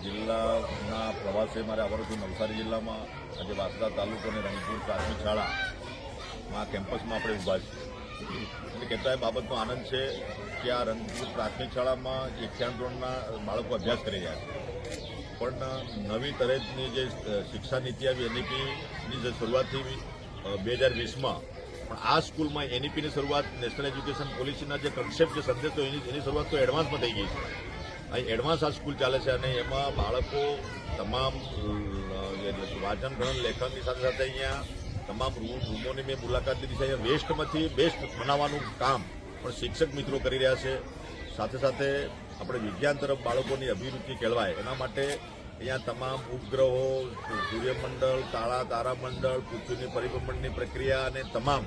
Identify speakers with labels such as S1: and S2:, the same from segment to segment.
S1: જિલ્લાના પ્રવાસે મારે આવવાનું હતું નવસારી જિલ્લામાં આજે વાસદા તાલુકો અને રંગપુર પ્રાથમિક શાળામાં કેમ્પસમાં આપણે ઊભા છીએ. એટલે કહેતા એ બાબતનો આનંદ છે કે આ રંગપુર પ્રાથમિક શાળામાં 91 ધોરણના બાળકો અભ્યાસ કરી રહ્યા છે. પણ નવી તરહની જે શિક્ષા નીતિ આવી એનઈપીની જે શરૂઆત થઈ 2020માં, પણ આ સ્કૂલમાં એનઈપીની શરૂઆત નેશનલ એજ્યુકેશન પોલિસીના જે કન્સેપ્ટ જે સંદેશો એની શરૂઆત તો એડવાન્સમાં થઈ ગઈ છે. અહીં એડવાન્સ આ સ્કૂલ ચાલે છે અને એમાં બાળકો તમામ વાંચન ગણન લેખનની સાથે સાથે અહીંયા તમામ રૂમોની મેં મુલાકાત લીધી છે. અહીંયા વેસ્ટમાંથી બેસ્ટ બનાવવાનું કામ પણ શિક્ષક મિત્રો કરી રહ્યા છે. સાથે સાથે આપણે વિજ્ઞાન તરફ બાળકોની અભિરુચિ કેળવાય એના માટે અહીંયા તમામ ઉપગ્રહો, સૂર્યમંડળ, તારામંડળ, પૃથ્વીની પરિભ્રમણની પ્રક્રિયા અને તમામ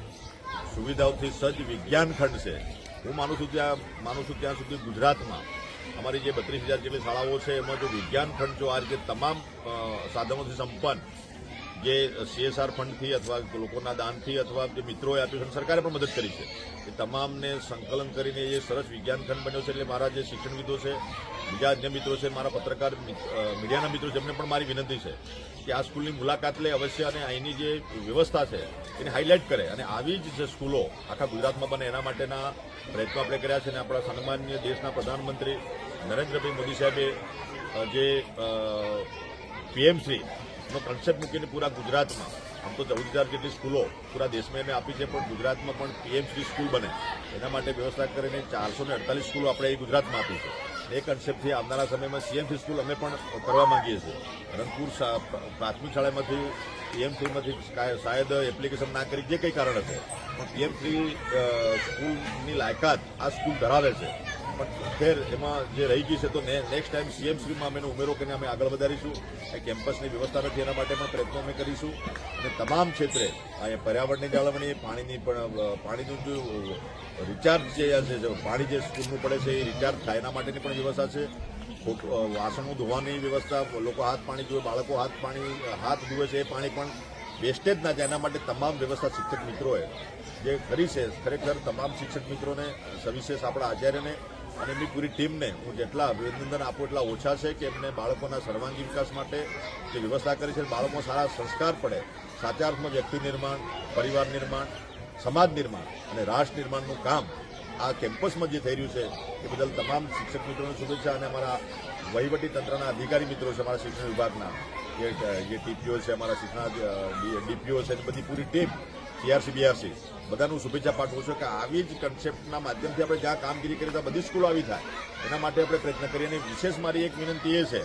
S1: સુવિધાઓથી સજ્જ વિજ્ઞાન ખંડ છે. હું માનું છું ત્યાં સુધી ગુજરાતમાં અમારી જે 32,000 જેટલી શાળાઓ છે એમાં જો વિજ્ઞાન ખંડ જો આ રીતે તમામ સાધનોથી સંપન્ન, જે CSR ફંડથી અથવા લોકોના દાનથી અથવા જે મિત્રોએ આપ્યું છે, સરકારે પણ મદદ કરી છે, એ તમામને સંકલન કરીને એ સરસ વિજ્ઞાન ખંડ બન્યો છે. એટલે મારા જે શિક્ષણવિદો છે, બીજા અન્ય મિત્રો છે, મારા પત્રકાર મીડિયાના મિત્રો છે, એમને પણ મારી વિનંતી છે કે આ સ્કૂલની મુલાકાત લે અવશ્ય અને અહીંની જે વ્યવસ્થા છે એને હાઇલાઇટ કરે અને આવી જ જે સ્કૂલો આખા ગુજરાતમાં બને એના માટેના પ્રયત્નો આપણે કર્યા છે. અને આપણા સન્માનીય દેશના પ્રધાનમંત્રી નરેન્દ્રભાઈ મોદી સાહેબે જે PM-શ્રીનો કન્સેપ્ટ મૂકીને પૂરા ગુજરાતમાં, આમ તો 14,000 જેટલી સ્કૂલો પૂરા દેશમાં એને આપી છે, પણ ગુજરાતમાં પણ PM-શ્રી સ્કૂલ બને એના માટે વ્યવસ્થા કરીને 448 સ્કૂલો આપણે અહીં ગુજરાતમાં આપી છે. એ કન્સેપ્ટથી આવનારા સમયમાં CM-શ્રી સ્કૂલ અમે પણ કરવા માંગીએ છીએ. રંગપુર પ્રાથમિક શાળામાંથી PM-શ્રીમાંથી શાયદ એપ્લિકેશન ના કરી, જે કંઈ કારણ હશે, પણ PM-શ્રી સ્કૂલની લાયકાત આ સ્કૂલ ધરાવે છે. પણ ખેર એમાં જે રહી ગઈ છે તો નેક્સ્ટ ટાઈમ CM-શ્રીમાં અમે ઉમેરો કરીને અમે આગળ વધારીશું. એ કેમ્પસની વ્યવસ્થા નથી એના માટે પણ પ્રયત્નો અમે કરીશું. અને તમામ ક્ષેત્રે અહીંયા પર્યાવરણની જાળવણી, પાણીનું જો રિચાર્જ જે પાણી જે સ્કૂલનું પડે છે એ રિચાર્જ થાય એના માટેની પણ વ્યવસ્થા છે. વાસણો ધોવાની વ્યવસ્થા, લોકો બાળકો હાથ ધુએ છે, એ પાણી પણ વેસ્ટેજ ના જાય એના માટે તમામ વ્યવસ્થા શિક્ષક મિત્રોએ જે કરી છે. ખરેખર તમામ શિક્ષક મિત્રોને, સવિશેષ આપણા આચાર્યને અને એમની પૂરી ટીમને હું જેટલા અભિનંદન આપું એટલા ઓછા છે કે એમને બાળકોના સર્વાંગી વિકાસ માટે જે વ્યવસ્થા કરી છે, બાળકોમાં સારા સંસ્કાર પડે, સાચા અર્થમાં વ્યક્તિ નિર્માણ, પરિવાર નિર્માણ, સમાજ નિર્માણ અને રાષ્ટ્ર નિર્માણનું કામ આ કેમ્પસમાં જે થઈ રહ્યું છે એ બદલ તમામ શિક્ષક મિત્રોને શુભેચ્છા. અને અમારા વહીવટી તંત્રના અધિકારી મિત્રો છે, અમારા શિક્ષણ વિભાગના જે TPO છે, અમારા શિક્ષણ DPO છે, બધી પૂરી ટીમ, CRC BRC બધાનું શુભેચ્છા પાઠવું છું કે આવી જ કન્સેપ્ટના માધ્યમથી આપણે જ્યાં કામગીરી કરીએ ત્યાં બધી સ્કૂલો આવી થાય એના માટે આપણે પ્રયત્ન કરીએ. અને વિશેષ મારી એક વિનંતી એ છે